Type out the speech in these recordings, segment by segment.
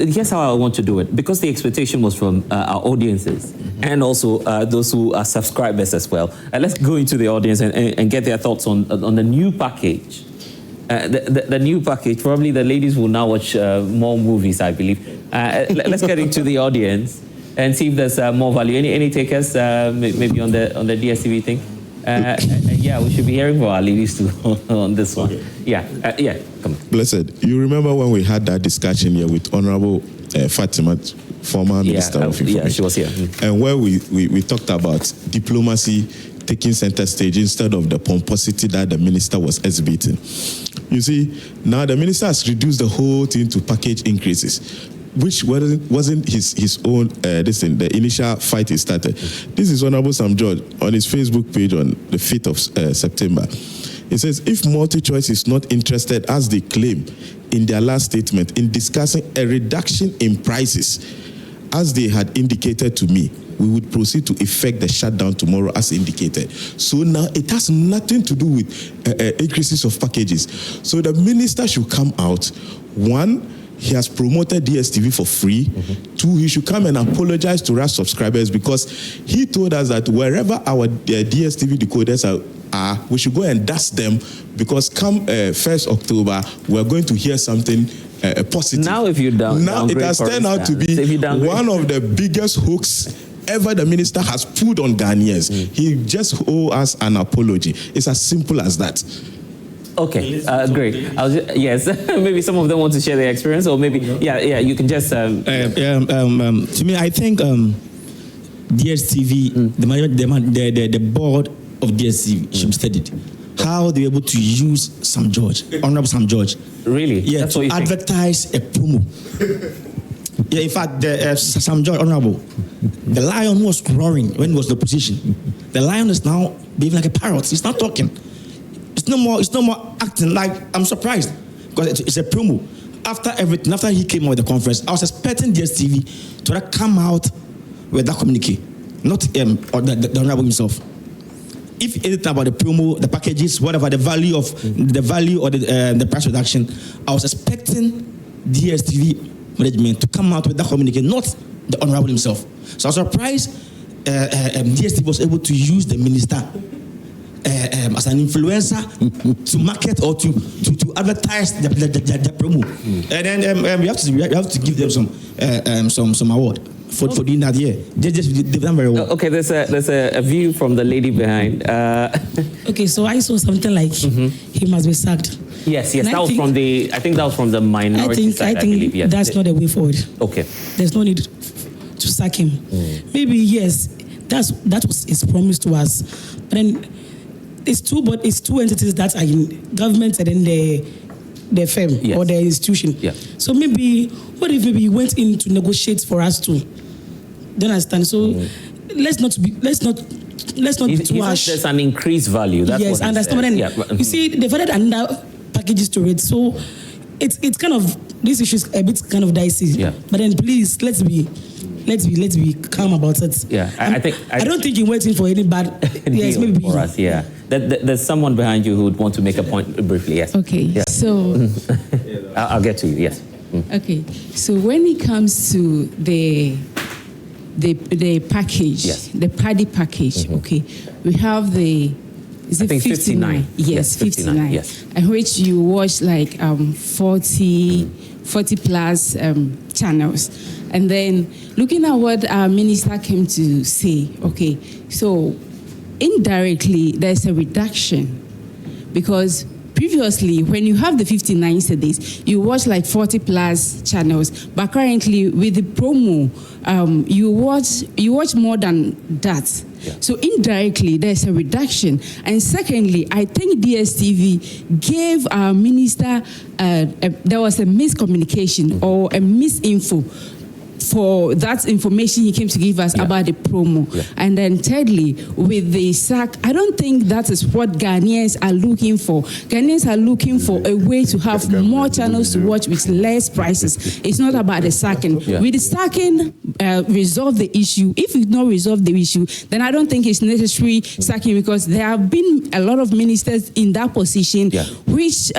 here's how I want to do it. Because the expectation was from our audiences and also those who are subscribers as well. Let's go into the audience and get their thoughts on the new package. The new package, probably the ladies will now watch more movies, I believe. Let's get into the audience and see if there's more value. Any takers maybe on the DStv thing? Yeah, we should be hearing from our ladies too on this one. Okay. Yeah, come on. Blessed, you remember when we had that discussion here with Honorable Fatima, former Minister of Information? Yeah, she was here. And where we talked about diplomacy taking center stage instead of the pomposity that the minister was exhibiting. You see, now the minister has reduced the whole thing to package increases, which wasn't his own, the initial fight he started. This is Honorable Sam George on his Facebook page on the 5th of September. He says, if MultiChoice is not interested, as they claim in their last statement, in discussing a reduction in prices, as they had indicated to me, we would proceed to effect the shutdown tomorrow as indicated. So now it has nothing to do with increases of packages. So the minister should come out. One, he has promoted DStv for free. Two, he should come and apologize to our subscribers because he told us that wherever our DStv decoders are, we should go and dust them because come 1st October, we're going to hear something positive. Now if you now it has turned out to be one of the biggest hooks ever the minister has put on Ghanaians. He just owes us an apology. It's as simple as that. Okay, great. Yes, maybe some of them want to share their experience, or maybe, you can just... to me, I think DStv, the board of DStv should study how they were able to use Sam George, Honorable Sam George. Really? Yeah, to advertise a promo. Yeah, in fact, Sam George, Honorable, the lion was roaring when he was in the position. The lion is now behaving like a parrot. He's not talking. It's no more acting like, I'm surprised because it's a promo. After everything, after he came out with the conference, I was expecting DStv to come out with that communique, not or the Honorable himself. If anything about the promo, the packages, whatever, the value or the price reduction, I was expecting DStv management to come out with that communique, not the Honorable himself. So I was surprised DStv was able to use the minister as an influencer to market or to advertise the promo. And then we have to give them some award for doing that. Yeah, they've done very well. Okay, there's a view from the lady behind. Okay, so I saw something like he must be sacked. Yes, that was from the. I think that was from the minority side. I think yes. That's not the way forward. Okay, there's no need to sack him. Maybe yes, that was his promise to us. But then it's two entities that are in government and then the firm or the institution. Yeah. So what if he went in to negotiate for us too? Do you understand? So let's not be too harsh. There's an increased value. That's yes, what understand. Then you see, they've added another packages to it, so it's kind of, this issue is a bit kind of dicey. Yeah. But then please let's be calm about it. Yeah, I don't think he went in for any bad. Yes, maybe for us. Yeah, there's someone behind you who would want to make a point briefly. Yes. Okay. Yeah. So I'll get to you. Yes. Okay. So when it comes to the package, the paddy package, okay, we have the. Is it 59? Yes, 59. Yes. In which you watch like 40 plus channels. And then looking at what our minister came to say, okay, so indirectly there's a reduction because previously when you have the 59 CDs, you watch like 40 plus channels, but currently with the promo, you watch more than that. Yeah. So indirectly, there's a reduction. And secondly, I think DStv gave our minister, there was a miscommunication or a misinfo for that information he came to give us about the promo. Yeah. And then thirdly, with the sack, I don't think that is what Ghanaians are looking for. Ghanaians are looking for a way to have more channels to watch with less prices. It's not about the sacking. Yeah. With the sacking, resolve the issue. If you don't resolve the issue, then I don't think it's necessary sacking because there have been a lot of ministers in that position which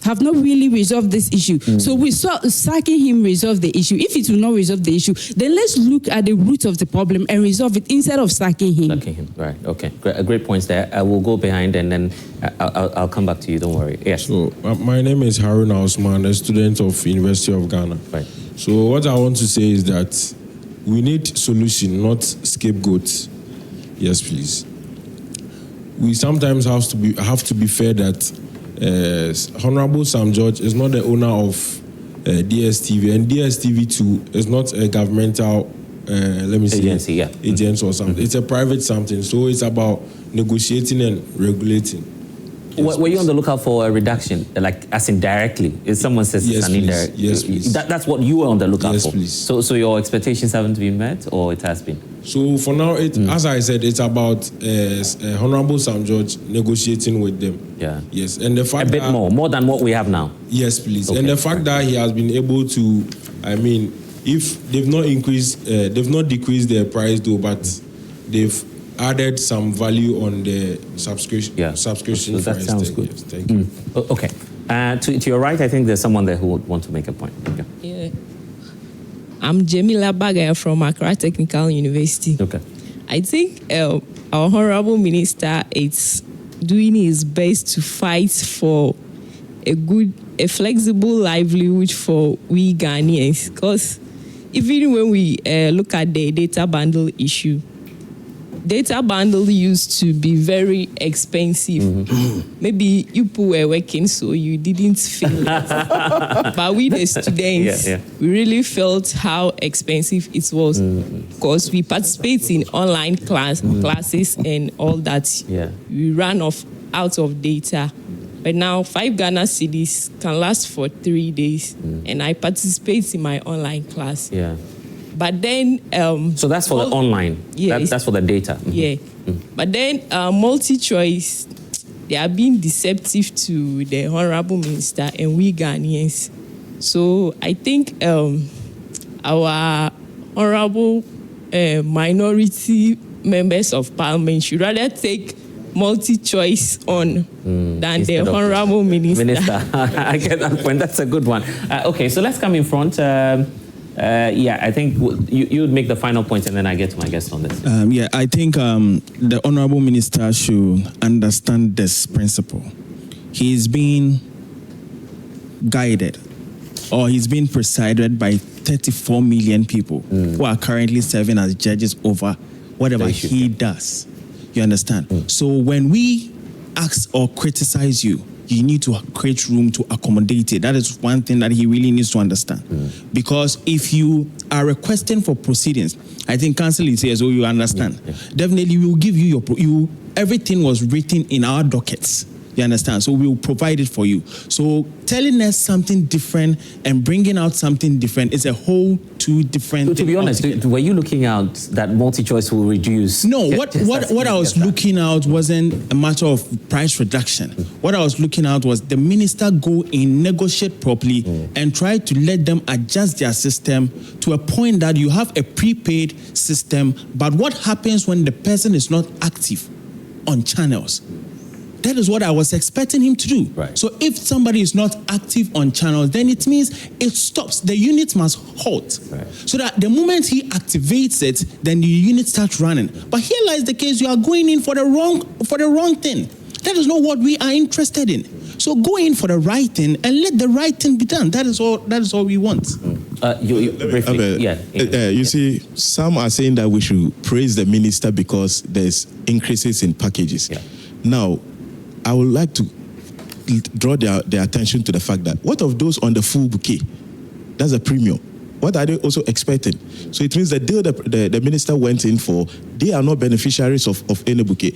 have not really resolved this issue. So we saw sacking him resolve the issue. If it will not resolve the issue, then let's look at the root of the problem and resolve it instead of sacking him. Sacking him, right? Okay, great points there. I will go behind and then I'll come back to you. Don't worry. Yes. So my name is Haruna Osman, a student of University of Ghana. Right. So what I want to say is that we need solution, not scapegoats. Yes, please. We sometimes have to be fair that Honorable Sam George is not the owner of DStv, and DStv too is not a governmental agency or something. It's a private something, so it's about negotiating and regulating. Yes, were you on the lookout for a reduction, like as in directly? If someone says yes, it's an indirect, yes, please. That's what you were on the lookout yes, for. Please. So your expectations haven't been met, or it has been? So for now, as I said, it's about Honorable Sam George negotiating with them. Yeah. Yes, and the fact a bit more than what we have now. Yes, please. Okay. And the fact that he has been able to, I mean, if they've not decreased their price though, but they've added some value on the subscription. Yeah. Subscription. So that sounds good. Yes, thank you. Okay. To your right, I think there's someone there who would want to make a point. Okay. Yeah. I'm Jamila Bagaya from Accra Technical University. Okay. I think our Honorable Minister is doing his best to fight for a flexible livelihood for we Ghanaians. Because even when we look at the data bundle issue, data bundle used to be very expensive. Maybe you people were working, so you didn't feel it. But we, the students, we really felt how expensive it was because we participate in online classes and all that. Yeah. We ran out of data. But now 5 Ghana cedis can last for 3 days, and I participate in my online class. Yeah. But then... so that's for the online? Yes. That's for the data? Yeah. But then multi-choice, they are being deceptive to the Honorable Minister and we Ghanaians. So I think our Honorable minority members of Parliament should rather take multi-choice on than the Honorable Minister. I get that point. That's a good one. Okay, so let's come in front. I think you would make the final point and then I get to my guest on this. I think the Honorable Minister should understand this principle. He's being guided or he's being presided by 34 million people who are currently serving as judges over whatever he does. You understand? So when we ask or criticize you, you need to create room to accommodate it. That is one thing that he really needs to understand. Because if you are requesting for proceedings, I think counsel is here, so you understand. Definitely, we will give you your everything was written in our dockets. You understand? So we will provide it for you. So telling us something different and bringing out something different is a whole two different. To be honest, were you looking out that multi-choice will reduce? No, what I was looking out wasn't a matter of price reduction. What I was looking out was the minister go in, negotiate properly, and try to let them adjust their system to a point that you have a prepaid system. But what happens when the person is not active on channels? That is what I was expecting him to do. Right. So if somebody is not active on channels, then it means it stops. The unit must halt. Right. So that the moment he activates it, then the unit starts running. But here lies the case: you are going in for the wrong thing. That is not what we are interested in. So go in for the right thing and let the right thing be done. That is all we want. You see, some are saying that we should praise the minister because there's increases in packages. Yeah. Now, I would like to draw their attention to the fact that what of those on the full bouquet? That's a premium. What are they also expecting? So it means the deal the minister went in for, they are not beneficiaries of any bouquet.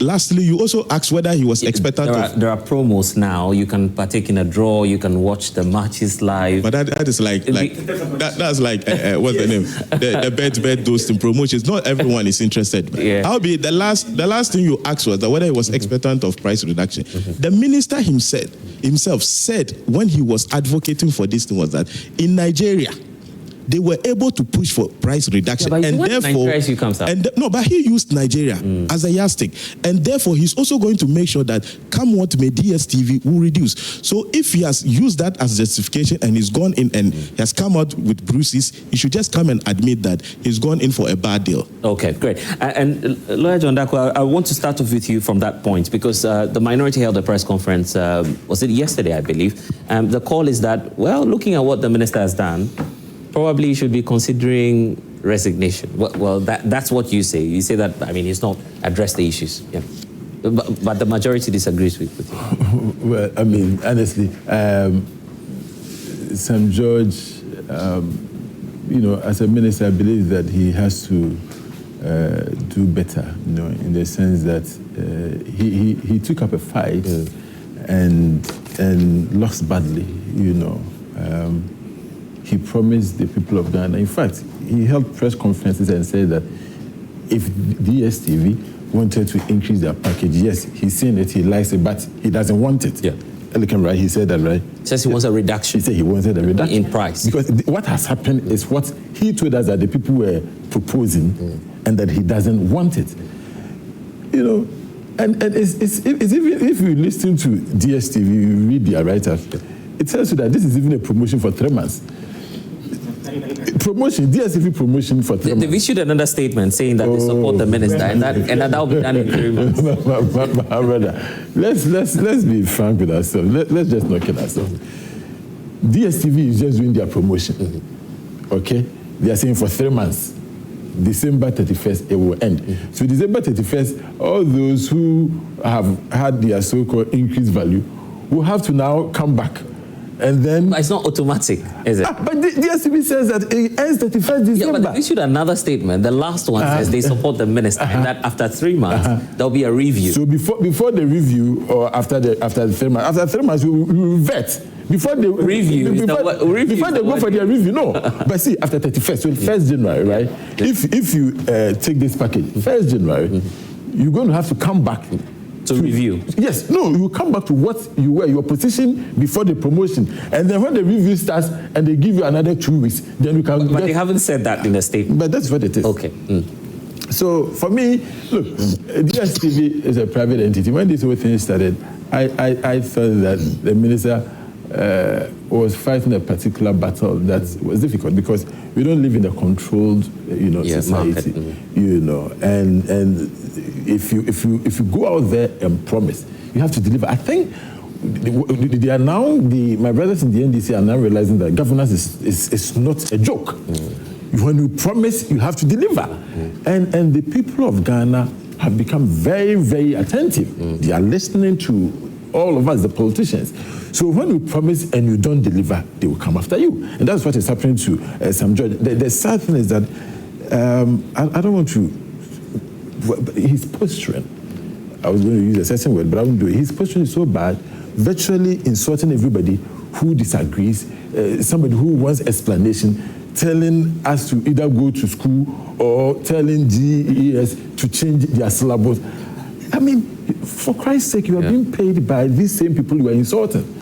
Lastly, you also asked whether he was expectant there are promos now. You can partake in a draw. You can watch the matches live. But that is like that's like what's the name? The bet those promotions. Not everyone is interested. I'll be the last thing you asked was that whether he was expectant of price reduction. The minister himself said when he was advocating for this thing was that in Nigeria, they were able to push for price reduction. Yeah, and therefore, issue comes up. No, but he used Nigeria as a yardstick. And therefore, he's also going to make sure that come what may, DStv will reduce. So if he has used that as justification and he's gone in and has come out with bruises, he should just come and admit that he's gone in for a bad deal. Okay, great. And Lawyer John Dako, I want to start off with you from that point, because the minority held a press conference, was it yesterday, I believe. The call is that, well, looking at what the minister has done, probably he should be considering resignation. Well, that's what you say. You say that, I mean, he's not addressed the issues. Yeah. But the majority disagrees with you. Well, I mean, honestly, Sam George, you know, as a minister, I believe that he has to do better, you know, in the sense that he took up a fight and lost badly, you know. He promised the people of Ghana. In fact, he held press conferences and said that if DStv wanted to increase their package, yes, he's seen it, he likes it, but he doesn't want it. Yeah. Right? He said that, right? He says he wants a reduction. He said he wanted a reduction. In price. Because what has happened is what he told us that the people were proposing and that he doesn't want it. You know, and it's even, if you listen to DStv, you read their write-up, it tells you that this is even a promotion for 3 months. Promotion, DStv promotion for 3 months. They've issued another statement saying that they support the minister, and that will be done in 3 months. My brother, let's be frank with ourselves. Let's just not kill ourselves. DStv is just doing their promotion. Okay? They are saying for 3 months. December 31st, it will end. So December 31st, all those who have had their so-called increased value will have to now come back. And then... But it's not automatic, is it? But the DStv says that it ends 31st December. Yeah, but they issued another statement. The last one says they support the minister, and that after 3 months, there'll be a review. So before the review, or after the 3 months, after 3 months, we will vet. Before the review, before they go for their review, no. But see, after 31st, so 1st January, right? If you take this package, 1st January, you're going to have to come back to review. Yes, no, you come back to what you were, your position before the promotion. And then when the review starts and they give you another 2 weeks, then you can... But they haven't said that in a statement. But that's what it is. Okay. So for me, look, DStv is a private entity. When this whole thing started, I thought that the minister was fighting a particular battle that was difficult, because we don't live in a controlled, society, and if you go out there and promise, you have to deliver. I think they are now, my brothers in the NDC are now realizing that governance is not a joke. When you promise, you have to deliver, and the people of Ghana have become very, very attentive. They are listening to all of us, the politicians. So when you promise and you don't deliver, they will come after you. And that's what is happening to Sam George. The sad thing is that, I don't want to, he's posturing. I was going to use a certain word, but I won't do it. His posturing is so bad, virtually insulting everybody who disagrees, somebody who wants explanation, telling us to either go to school or telling GES to change their syllabus. I mean, for Christ's sake, you are being paid by these same people you are insulting.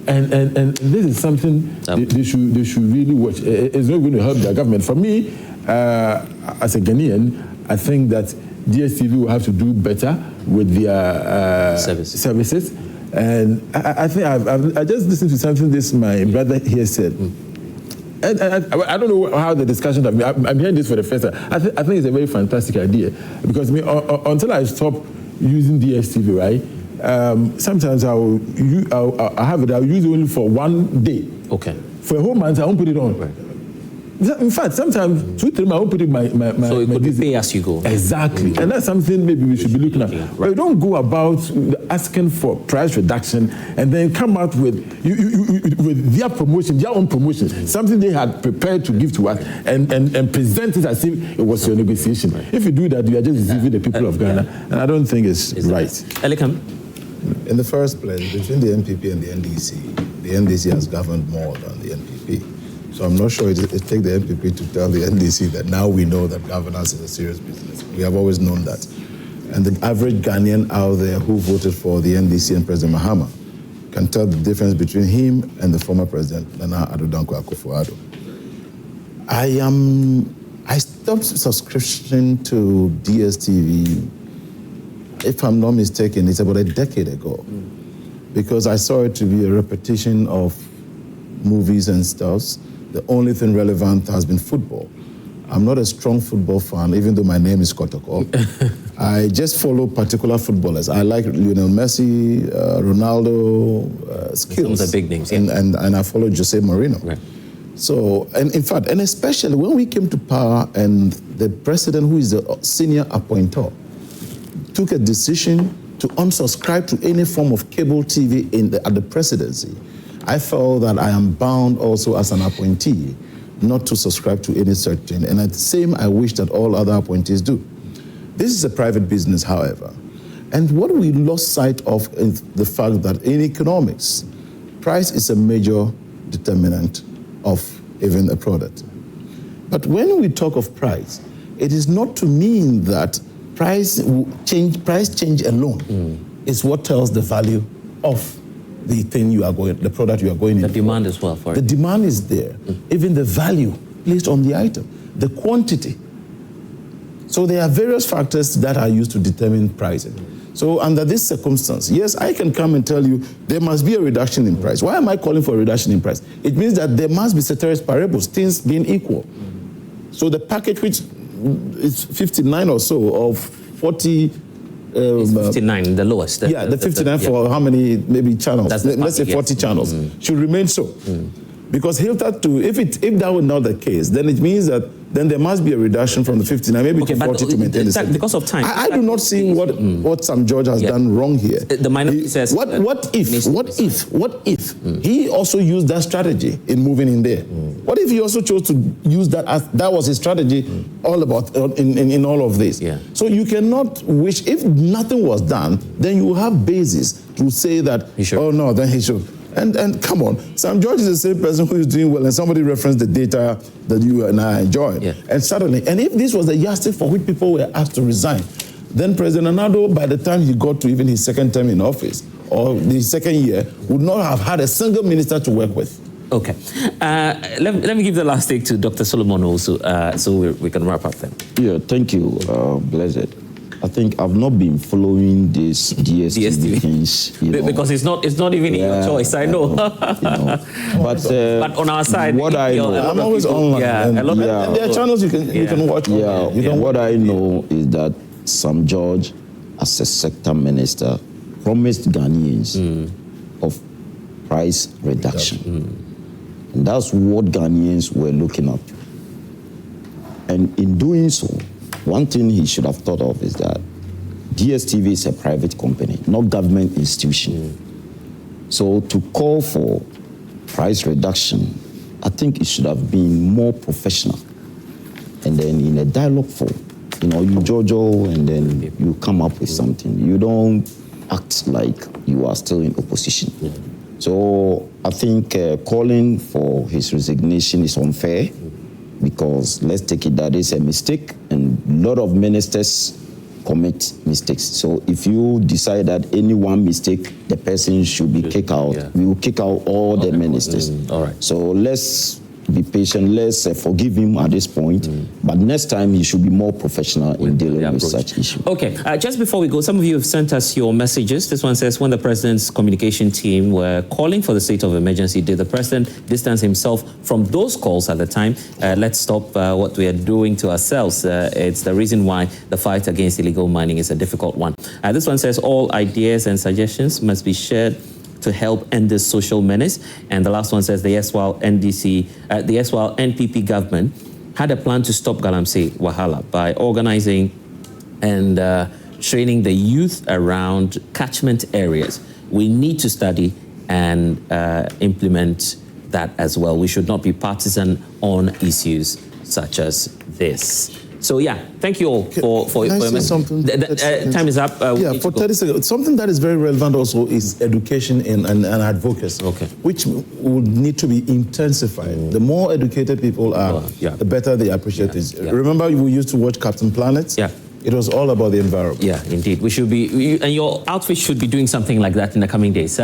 And this is something they should really watch. It's not going to help their government. For me, as a Ghanaian, I think that DStv will have to do better with their services. And I think I just listened to something my brother here said. And I don't know how the discussion, I'm hearing this for the first time. I think it's a very fantastic idea, because until I stop using DStv, right? Sometimes I'll have it. I'll use it only for 1 day. Okay. For a whole month, I won't put it on. Right. In fact, sometimes 2, 3 months, I won't put it my so it could be pay as you go. Exactly, and that's something maybe we should be looking at. Right. But you don't go about asking for price reduction and then come out with their promotion, their own promotion, something they had prepared to give to us, and present it as if it was your negotiation. Right. If you do that, you are just deceiving the people of Ghana, and I don't think it's right. Elikam? In the first place, between the NPP and the NDC has governed more than the NPP. So I'm not sure it takes the NPP to tell the NDC that now we know that governance is a serious business. We have always known that. And the average Ghanaian out there who voted for the NDC and President Mahama can tell the difference between him and the former president, Nana Addo Dankwa Akufo-Addo. I stopped subscription to DStv, if I'm not mistaken, it's about a decade ago, because I saw it to be a repetition of movies and stuff. The only thing relevant has been football. I'm not a strong football fan, even though my name is Kotoko. I just follow particular footballers. I like Lionel Messi, Ronaldo, skills. Some of the big names, yeah. And I follow Jose Mourinho. Right. So, and in fact, and especially when we came to power and the president, who is the senior appointer, took a decision to unsubscribe to any form of cable TV at the presidency, I felt that I am bound also as an appointee not to subscribe to any certain, and at the same, I wish that all other appointees do. This is a private business, however, and what we lost sight of is the fact that in economics, price is a major determinant of even a product. But when we talk of price, it is not to mean that price change alone is what tells the value of the product you are going into. The demand as well for it. The demand is there. Even the value placed on the item, the quantity. So there are various factors that are used to determine pricing. So under this circumstance, yes, I can come and tell you there must be a reduction in price. Why am I calling for a reduction in price? It means that there must be ceteris paribus, things being equal. So the package which is 59 or so of 40. It's 59, the lowest. The 59 for how many maybe channels? Let's say 40 channels should remain so. Because filtered to, if that were not the case, then it means that then there must be a reduction from the 59 maybe to 40 to maintain the same. Because of time. I do not see what Sam George has done wrong here. The minority says... What if he also used that strategy in moving in there? What if he also chose to use that as that was his strategy all about in all of this? Yeah. So you cannot wish, if nothing was done, then you will have basis to say that, oh no, then he should. And come on, Sam George is the same person who is doing well, and somebody referenced the data that you and I enjoyed. Yeah. And suddenly, and if this was the yardstick for which people were asked to resign, then President Nado, by the time he got to even his second term in office, or the second year, would not have had a single minister to work with. Okay. Let me give the last take to Dr. Solomon also, so we can wrap up then. Yeah, thank you, Blessed. I think I've not been following this DStv things, because it's not even your choice. I know. But on our side, what I know, I'm always online. There are channels you can watch. What I know is that Sam George, as a sector minister, promised Ghanaians of price reduction, and that's what Ghanaians were looking at. And in doing so, one thing he should have thought of is that DStv is a private company, not government institution. So to call for price reduction, I think it should have been more professional. And then in a dialogue form, you Jojo, and then you come up with something. You don't act like you are still in opposition. So I think calling for his resignation is unfair, because let's take it that it's a mistake, and a lot of ministers commit mistakes. So if you decide that any one mistake, the person should be kicked out, we will kick out all the ministers. All right. So let's be patient. Let's forgive him at this point. But next time, he should be more professional in dealing with such issues. Okay, just before we go, some of you have sent us your messages. This one says, when the president's communication team were calling for the state of emergency, did the president distance himself from those calls at the time? Let's stop what we are doing to ourselves. It's the reason why the fight against illegal mining is a difficult one. This one says, all ideas and suggestions must be shared to help end this social menace. And the last one says the erstwhile NPP government had a plan to stop Galamsey Wahala by organizing and training the youth around catchment areas. We need to study and implement that as well. We should not be partisan on issues such as this. So thank you all for your message. Time is up. For 30 seconds. Something that is very relevant also is education and advocacy, which would need to be intensified. The more educated people are, the better they appreciate this. Remember, we used to watch Captain Planet? It was all about the environment. Yeah, indeed. We should be, and your outfit should be doing something like that in the coming days.